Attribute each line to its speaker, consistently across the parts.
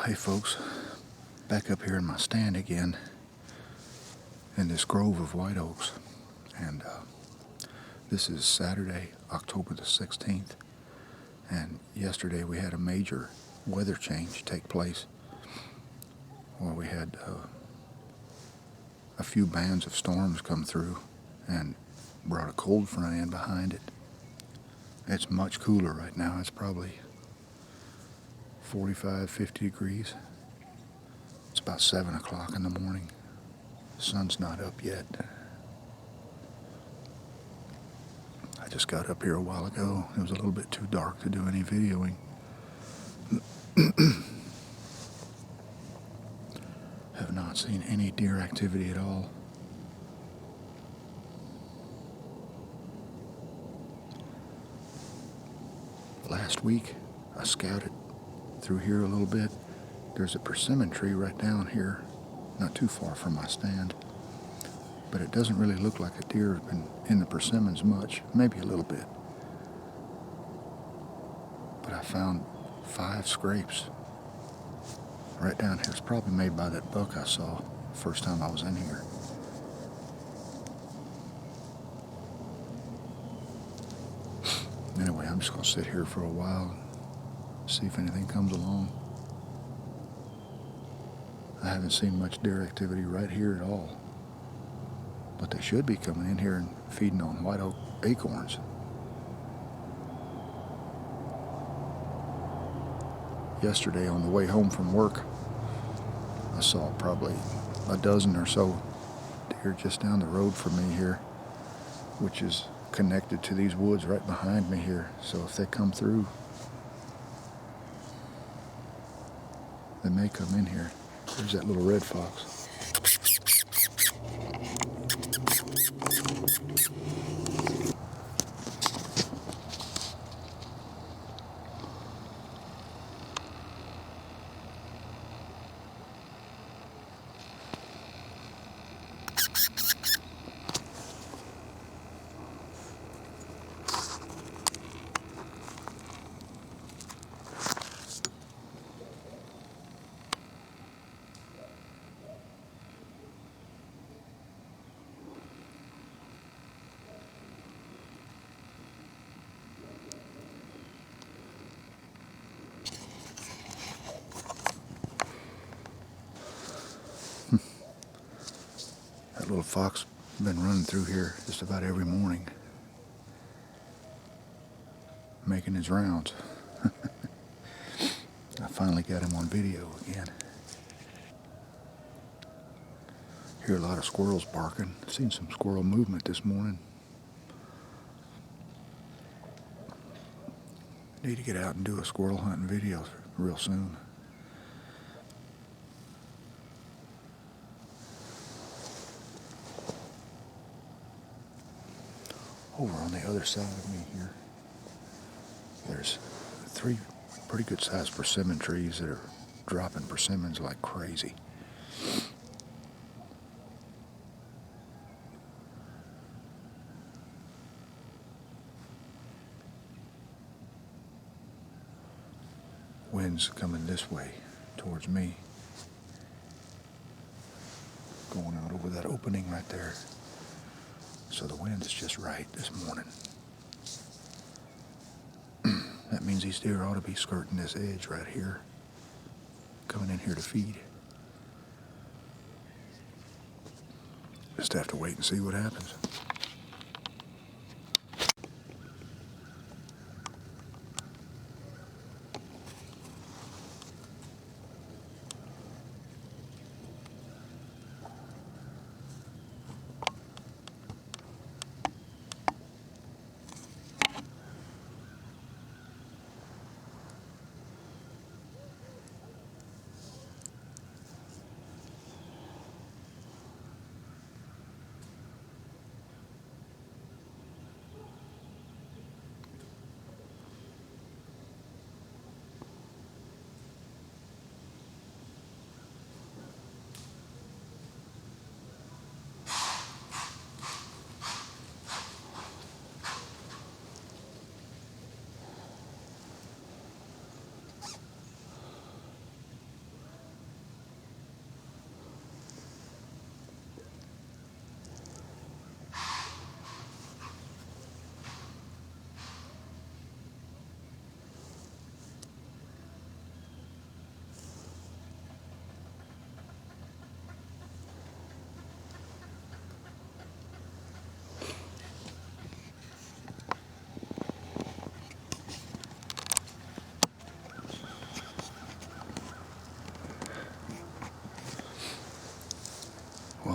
Speaker 1: Hey folks, back up here in my stand again in this grove of white oaks, and this is Saturday, October the 16th, and yesterday we had a major weather change take place where we had a few bands of storms come through and brought a cold front in behind it. It's much cooler right now. It's probably 45, 50 degrees. It's about 7 o'clock in the morning. The sun's not up yet. I just got up here a while ago. It was a little bit too dark to do any videoing. Have not seen any deer activity at all. Last week, I scouted through here a little bit. There's a persimmon tree right down here, not too far from my stand, but it doesn't really look like a deer has been in the persimmons much, maybe a little bit. But I found 5 scrapes right down here. It's probably made by that buck I saw the first time I was in here. Anyway, I'm just going to sit here for a while and see if anything comes along. I haven't seen much deer activity right here at all, but they should be coming in here and feeding on white oak acorns. Yesterday on the way home from work, I saw probably a dozen or so deer just down the road from me here, which is connected to these woods right behind me here. So if they come through, they may come in here. There's that little red fox. That little fox been running through here just about every morning, making his rounds. I finally got him on video again. Hear a lot of squirrels barking. Seen some squirrel movement this morning. Need to get out and do a squirrel hunting video real soon. Over on the other side of me here, there's 3 pretty good sized persimmon trees that are dropping persimmons like crazy. Wind's coming this way towards me, going out over that opening right there. So the wind is just right this morning. That means these deer ought to be skirting this edge right here, coming in here to feed. Just have to wait and see what happens.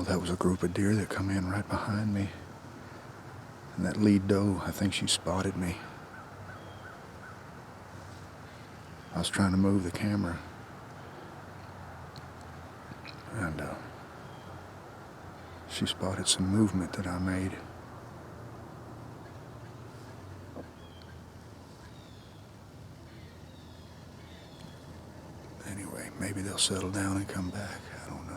Speaker 1: that was a group of deer that come in right behind me. And that lead doe, I think she spotted me. I was trying to move the camera. And she spotted some movement that I made. Anyway, maybe they'll settle down and come back. I don't know.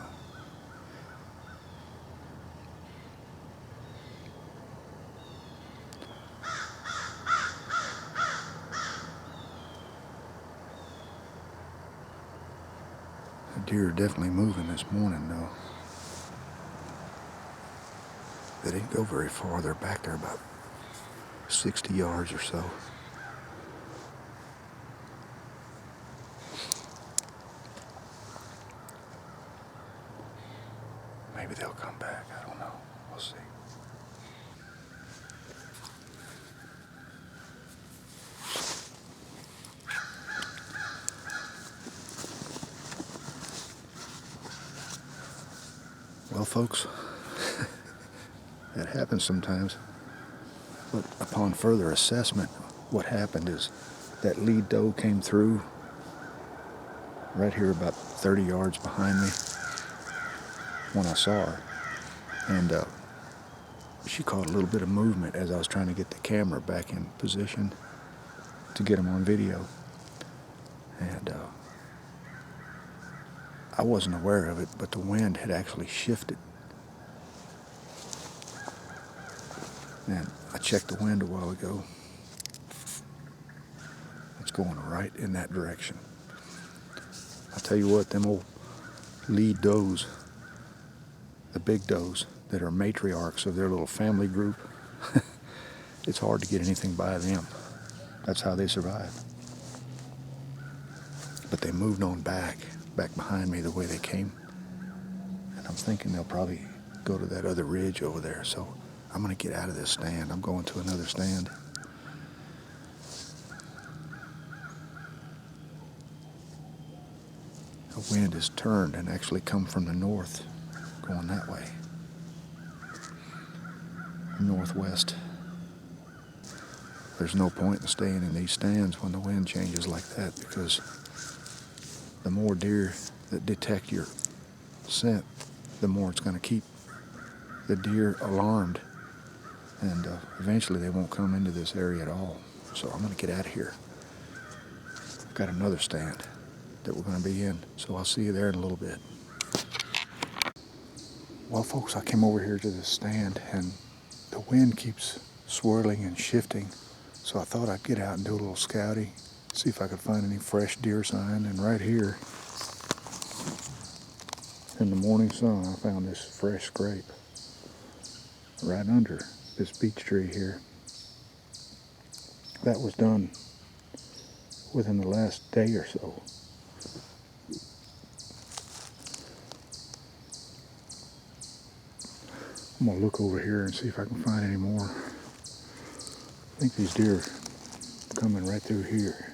Speaker 1: The deer are definitely moving this morning, though. They didn't go very far. They're back there about 60 yards or so. Maybe they'll come back. I don't know. We'll see. Well, folks, that happens sometimes. But upon further assessment, what happened is that lead doe came through right here about 30 yards behind me when I saw her. And she caught a little bit of movement as I was trying to get the camera back in position to get them on video. And I wasn't aware of it, but the wind had actually shifted. And I checked the wind a while ago. It's going right in that direction. I'll tell you what, them old lead does, the big does that are matriarchs of their little family group, it's hard to get anything by them. That's how they survive. But they moved on back behind me the way they came. And I'm thinking they'll probably go to that other ridge over there. So I'm going to get out of this stand. I'm going to another stand. The wind has turned and actually come from the north, going that way. Northwest. There's no point in staying in these stands when the wind changes like that, because the more deer that detect your scent, the more it's going to keep the deer alarmed, and eventually they won't come into this area at all. So I'm going to get out of here. I've got another stand that we're going to be in, so I'll see you there in a little bit. Well, folks, I came over here to this stand, and the wind keeps swirling and shifting, so I thought I'd get out and do a little scouting, see if I could find any fresh deer sign. And right here in the morning sun, I found this fresh scrape right under this beech tree here. That was done within the last day or so. I'm gonna look over here and see if I can find any more. I think these deer are coming right through here.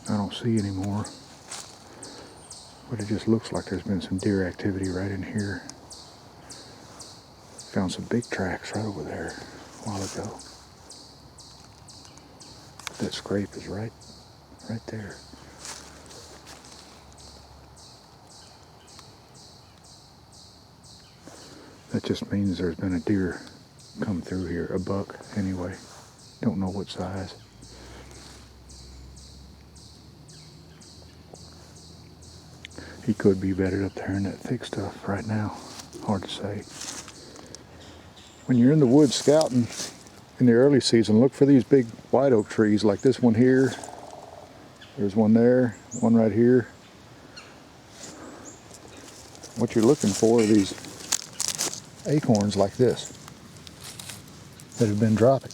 Speaker 1: I don't see any more, but it just looks like there's been some deer activity right in here. Found some big tracks right over there a while ago. That scrape is right there. That just means there's been a deer come through here, a buck anyway. Don't know what size. He could be bedded up there in that thick stuff right now. Hard to say. When you're in the woods scouting in the early season, look for these big white oak trees like this one here. There's one there, one right here. What you're looking for are these acorns like this. that have been dropping.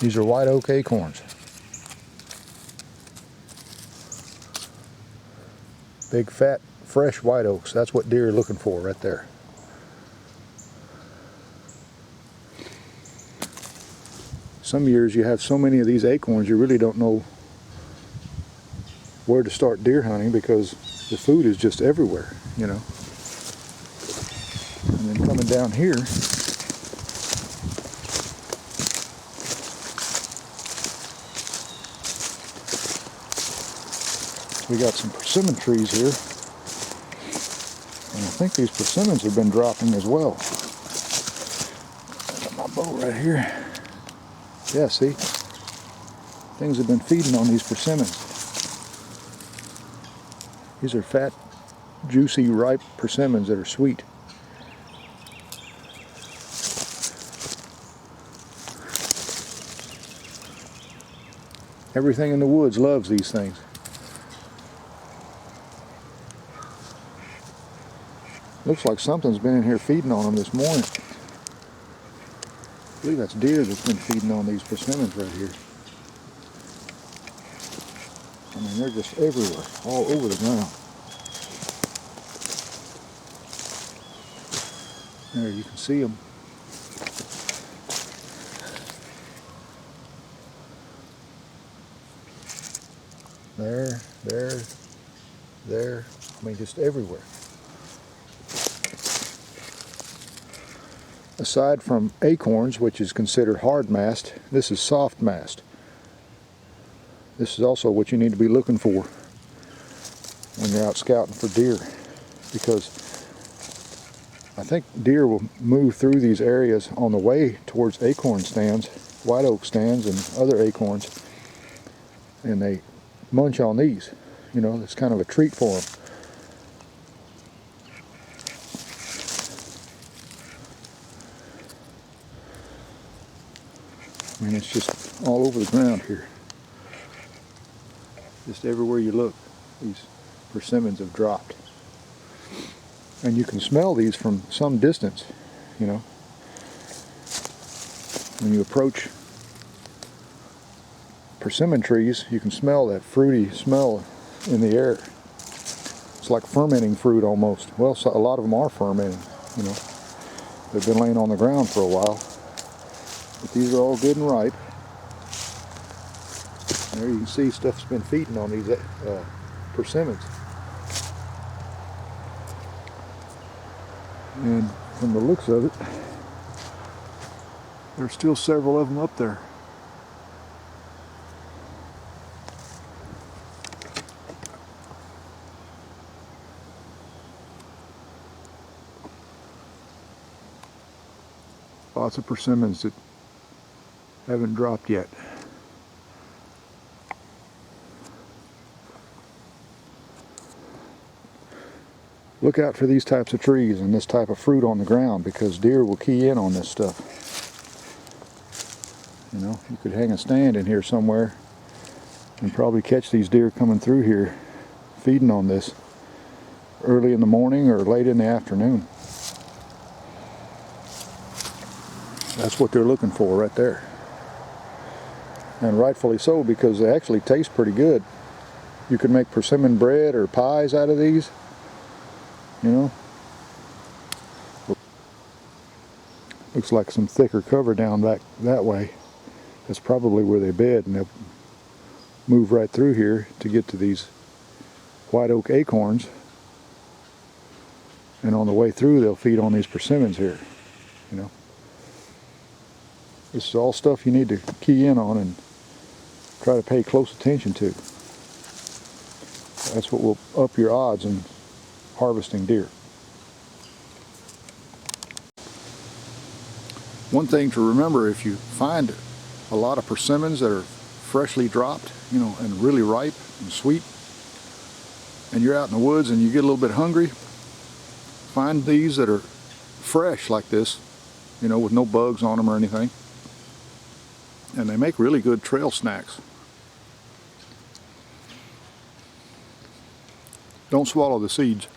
Speaker 1: These are white oak acorns. Big, fat, fresh white oaks. That's what deer are looking for right there. Some years you have so many of these acorns you really don't know where to start deer hunting because the food is just everywhere, you know. And then coming down here, we got some persimmon trees here. And I think these persimmons have been dropping as well. Got my bow right here. Yeah, see? Things have been feeding on these persimmons. These are fat, juicy, ripe persimmons that are sweet. Everything in the woods loves these things. Looks like something's been in here feeding on them this morning. I believe that's deer that's been feeding on these persimmons right here. I mean, they're just everywhere, all over the ground. There, you can see them. There, there, there. I mean, just everywhere. Aside from acorns, which is considered hard mast, this is soft mast. This is also what you need to be looking for when you're out scouting for deer, because I think deer will move through these areas on the way towards acorn stands, white oak stands and other acorns, and they munch on these. You know, it's kind of a treat for them. I mean, it's just all over the ground here. Just everywhere you look, these persimmons have dropped. And you can smell these from some distance, you know. When you approach persimmon trees, you can smell that fruity smell in the air. It's like fermenting fruit almost. Well, so a lot of them are fermenting, you know. They've been laying on the ground for a while. But these are all good and ripe. There you can see stuff's been feeding on these persimmons. And from the looks of it, there's still several of them up there. Lots of persimmons that haven't dropped yet. Look out for these types of trees and this type of fruit on the ground, because deer will key in on this stuff. You know, you could hang a stand in here somewhere and probably catch these deer coming through here feeding on this early in the morning or late in the afternoon. That's what they're looking for right there. And rightfully so, because they actually taste pretty good. You can make persimmon bread or pies out of these, you know. Looks like some thicker cover down back that way. That's probably where they bed, and they'll move right through here to get to these white oak acorns. And on the way through, they'll feed on these persimmons here, you know. This is all stuff you need to key in on and try to pay close attention to. That's what will up your odds in harvesting deer. One thing to remember, if you find a lot of persimmons that are freshly dropped, you know, and really ripe and sweet, and you're out in the woods and you get a little bit hungry, find these that are fresh like this, you know, with no bugs on them or anything. And they make really good trail snacks. Don't swallow the seeds.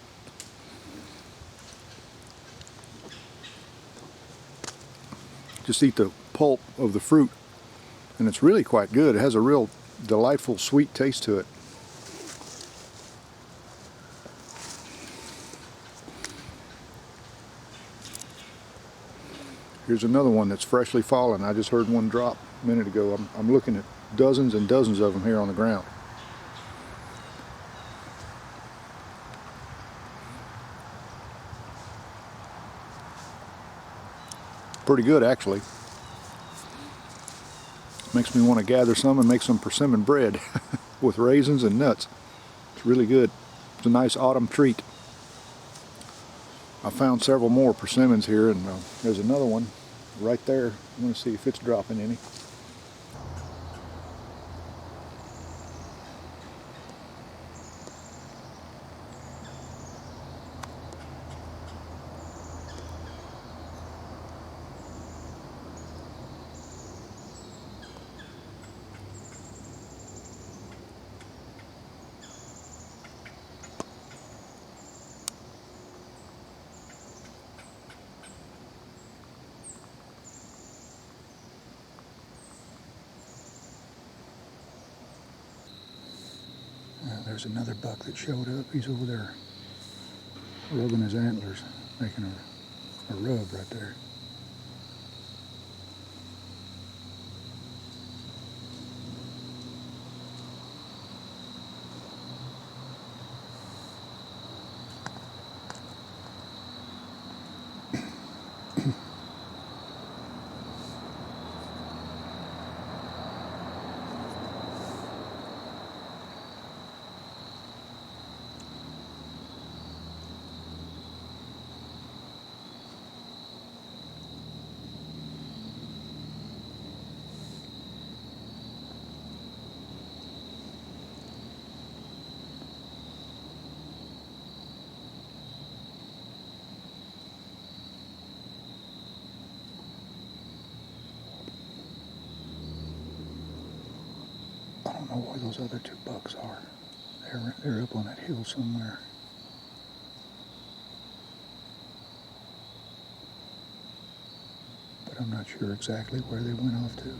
Speaker 1: just eat the pulp of the fruit, and it's really quite good. It has a real delightful sweet taste to it. Here's another one that's freshly fallen. I just heard one drop a minute ago. I'm looking at dozens and dozens of them here on the ground. Pretty good, actually. Makes me want to gather some and make some persimmon bread with raisins and nuts. It's really good. It's a nice autumn treat. I found several more persimmons here, and there's another one right there. I'm going to see if it's dropping any. There's another buck that showed up. He's over there rubbing his antlers, making a rub right there. I don't know where those other two bucks are. They're up on that hill somewhere. But I'm not sure exactly where they went off to.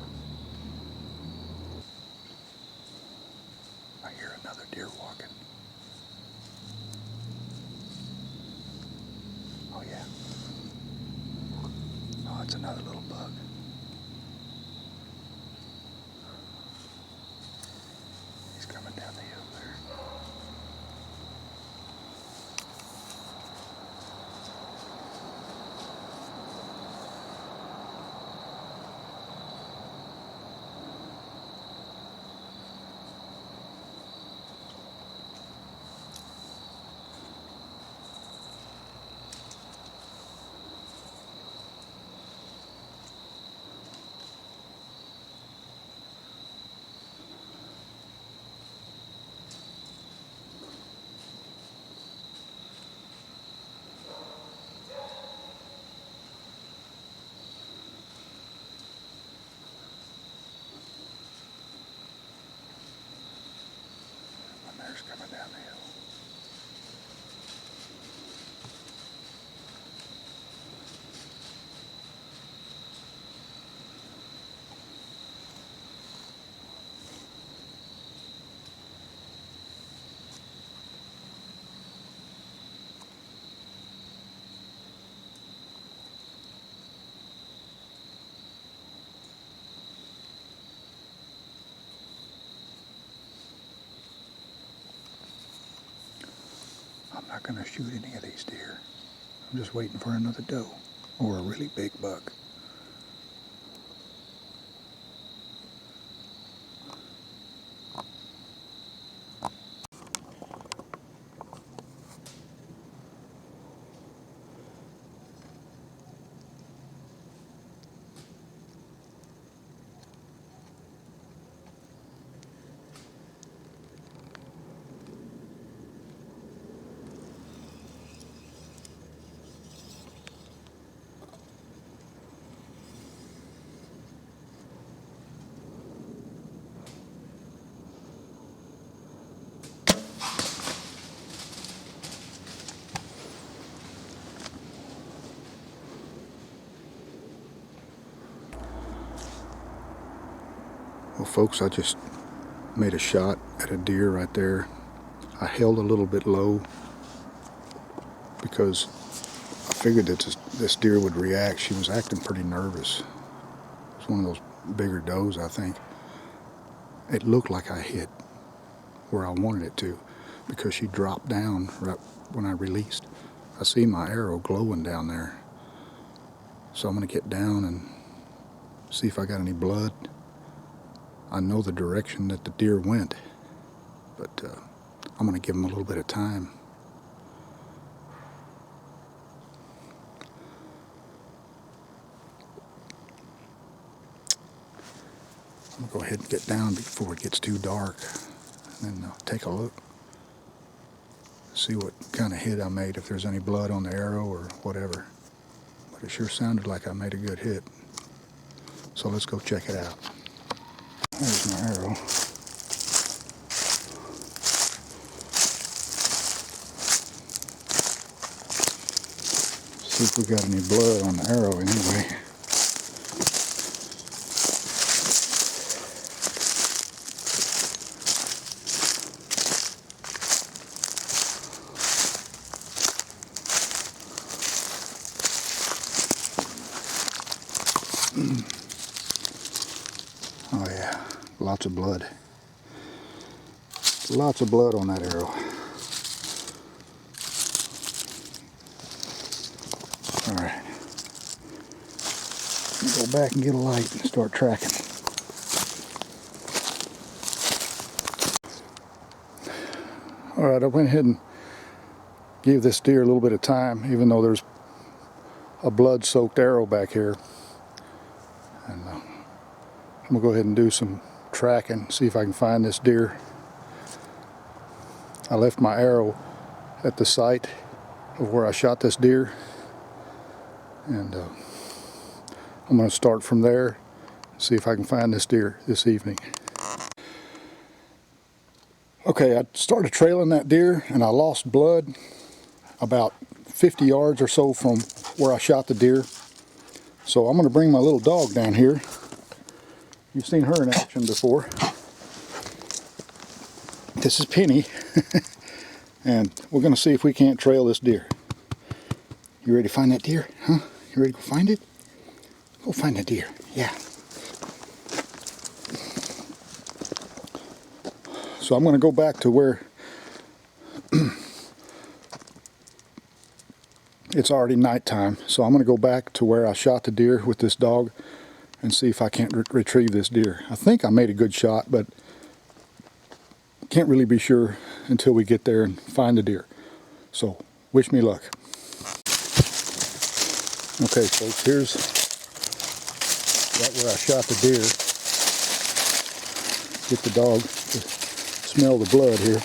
Speaker 1: I hear another deer walking. Oh yeah. Oh, it's another little buck. He's coming down the hill there. And there's coming down the hill. I'm not going to shoot any of these deer. I'm just waiting for another doe or a really big buck. Well, folks, I just made a shot at a deer right there. I held a little bit low because I figured that this deer would react. She was acting pretty nervous. It was one of those bigger does, I think. It looked like I hit where I wanted it to because she dropped down right when I released. I see my arrow glowing down there. So I'm going to get down and see if I got any blood. I know the direction that the deer went, but I'm going to give him a little bit of time. I'm going to go ahead and get down before it gets too dark, and then take a look. See what kind of hit I made, if there's any blood on the arrow or whatever. But it sure sounded like I made a good hit. So let's go check it out. There's my arrow. See if we got any blood on the arrow anyway. Oh yeah, lots of blood. Lots of blood on that arrow. Alright. Go back and get a light and start tracking. Alright, I went ahead and gave this deer a little bit of time, even though there's a blood-soaked arrow back here. And I'm going to go ahead and do some tracking, see if I can find this deer. I left my arrow at the site of where I shot this deer, and I'm going to start from there, see if I can find this deer this evening. Okay, I started trailing that deer and I lost blood about 50 yards or so from where I shot the deer. So I'm going to bring my little dog down here. You've seen her in action before. This is Penny. And we're going to see if we can't trail this deer. You ready to find that deer? Huh? You ready to go find it? Go find the deer. Yeah. So I'm going to go back to where it's already nighttime. So I'm going to go back to where I shot the deer with this dog and see if I can't retrieve this deer. I think I made a good shot, but can't really be sure until we get there and find the deer. So wish me luck. Okay folks, here's right where I shot the deer. Get the dog to smell the blood here.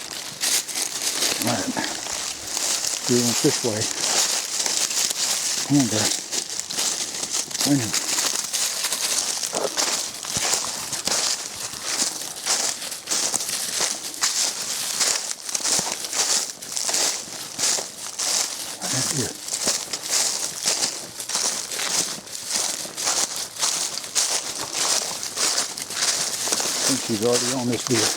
Speaker 1: Alright, deer went this way. Come on guys, find him. Here. I think she's already on this deer.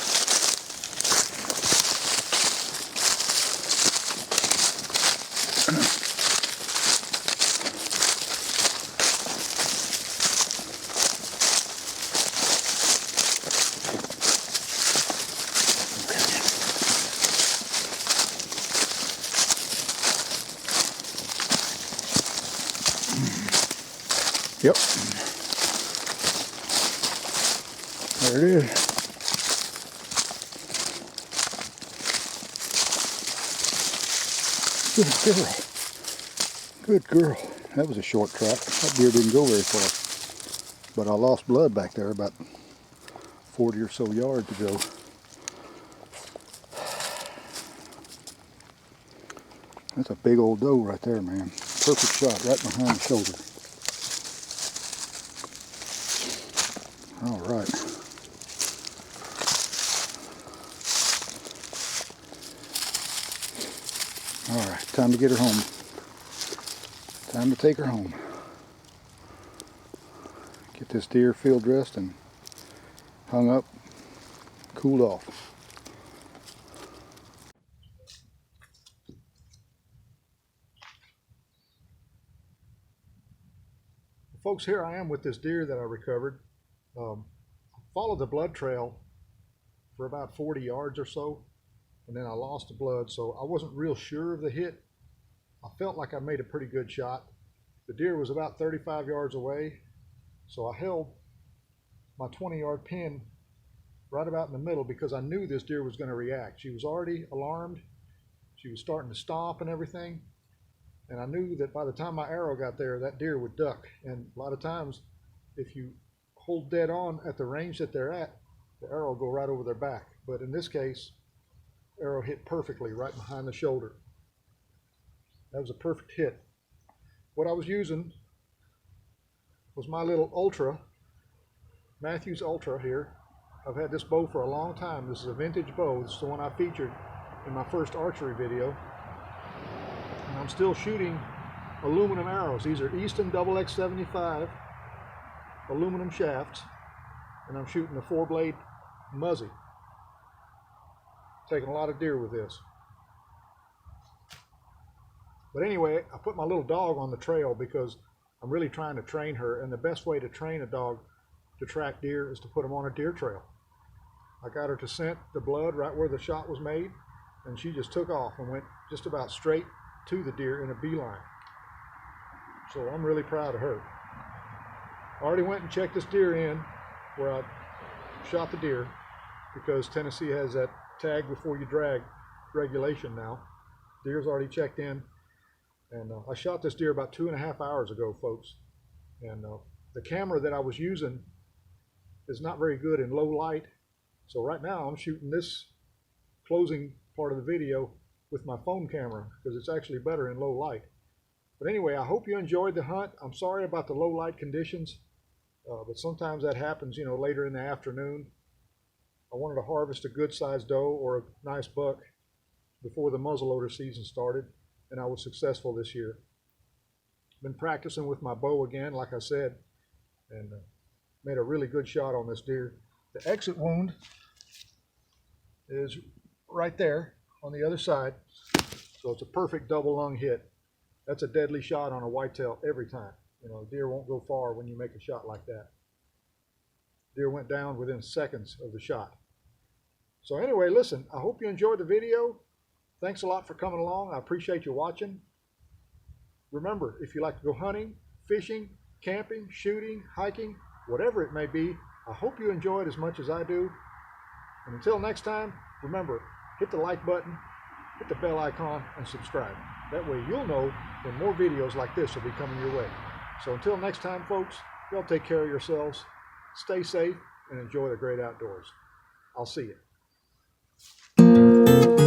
Speaker 1: Yep. There it is. Good girl. Good girl. That was a short track. That deer didn't go very far. But I lost blood back there, about 40 or so yards to go. That's a big old doe right there, man. Perfect shot right behind the shoulder. All right. All right, time to get her home. Time to take her home. Get this deer field dressed and hung up, cooled off. Folks, here I am with this deer that I recovered. Followed the blood trail for about 40 yards or so, and then I lost the blood, so I wasn't real sure of the hit. I felt like I made a pretty good shot. The deer was about 35 yards away, so I held my 20-yard pin right about in the middle because I knew this deer was going to react. She was already alarmed. She was starting to stomp and everything, and I knew that by the time my arrow got there, that deer would duck. And a lot of times, if you hold dead on at the range that they're at, the arrow will go right over their back. But in this case, arrow hit perfectly right behind the shoulder. That was a perfect hit. What I was using was my little Ultra, Mathews Ultra here. I've had this bow for a long time. This is a vintage bow. This is the one I featured in my first archery video. And I'm still shooting aluminum arrows. These are Easton XX75 aluminum shafts, and I'm shooting a 4-blade Muzzy. Taking a lot of deer with this. But anyway, I put my little dog on the trail because I'm really trying to train her, and the best way to train a dog to track deer is to put them on a deer trail. I got her to scent the blood right where the shot was made, and she just took off and went just about straight to the deer in a beeline. So I'm really proud of her. I already went and checked this deer in where I shot the deer because Tennessee has that tag before you drag regulation now. Deer's already checked in, and I shot this deer about 2.5 hours ago, folks. And the camera that I was using is not very good in low light, so right now I'm shooting this closing part of the video with my phone camera because it's actually better in low light. But anyway, I hope you enjoyed the hunt. I'm sorry about the low light conditions, but sometimes that happens, you know, later in the afternoon. I wanted to harvest a good sized doe or a nice buck before the muzzleloader season started, and I was successful this year. Been practicing with my bow again, like I said, and made a really good shot on this deer. The exit wound is right there on the other side, so it's a perfect double lung hit. That's a deadly shot on a whitetail every time. You know, deer won't go far when you make a shot like that. Deer went down within seconds of the shot. So anyway, listen, I hope you enjoyed the video. Thanks a lot for coming along. I appreciate you watching. Remember, if you like to go hunting, fishing, camping, shooting, hiking, whatever it may be, I hope you enjoy it as much as I do. And until next time, remember, hit the like button, hit the bell icon, and subscribe. That way you'll know when more videos like this will be coming your way. So until next time, folks, y'all take care of yourselves, stay safe, and enjoy the great outdoors. I'll see you.